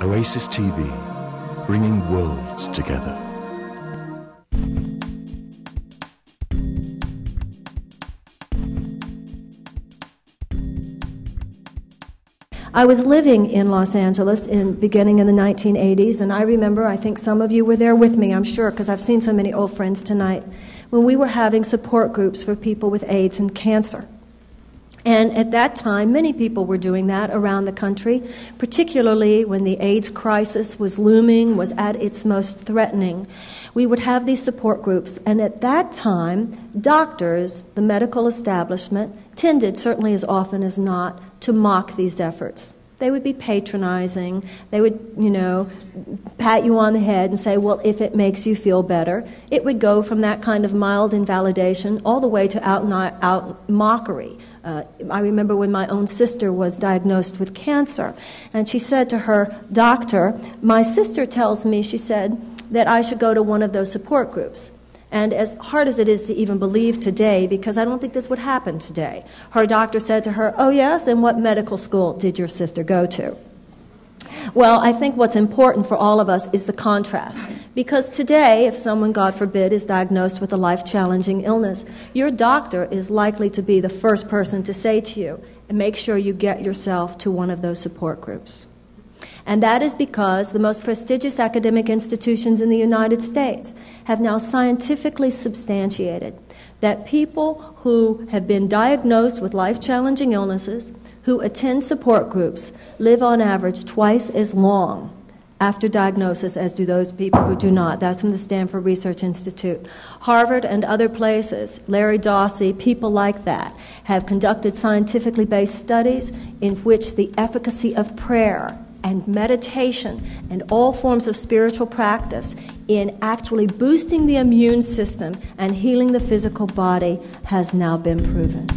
Oasis TV, bringing worlds together. I was living in Los Angeles beginning in the 1980s, and I remember, I think some of you were there with me, I'm sure, because I've seen so many old friends tonight, when we were having support groups for people with AIDS and cancer. And at that time, many people were doing that around the country, particularly when the AIDS crisis was looming, was at its most threatening. We would have these support groups, and at that time, doctors, the medical establishment, tended, certainly as often as not, to mock these efforts. They would be patronizing. They would, pat you on the head and say, well, if it makes you feel better. It would go from that kind of mild invalidation all the way to out mockery. I remember when my own sister was diagnosed with cancer, and she said to her doctor, my sister tells me, she said, that I should go to one of those support groups. And as hard as it is to even believe today, because I don't think this would happen today, her doctor said to her, oh yes, and what medical school did your sister go to? Well, I think what's important for all of us is the contrast. Because today, if someone, God forbid, is diagnosed with a life-challenging illness, your doctor is likely to be the first person to say to you, make sure you get yourself to one of those support groups. And that is because the most prestigious academic institutions in the United States have now scientifically substantiated that people who have been diagnosed with life-challenging illnesses, who attend support groups, live on average twice as long after diagnosis as do those people who do not. That's from the Stanford Research Institute. Harvard and other places, Larry Dossey, people like that, have conducted scientifically based studies in which the efficacy of prayer and meditation and all forms of spiritual practice in actually boosting the immune system and healing the physical body has now been proven.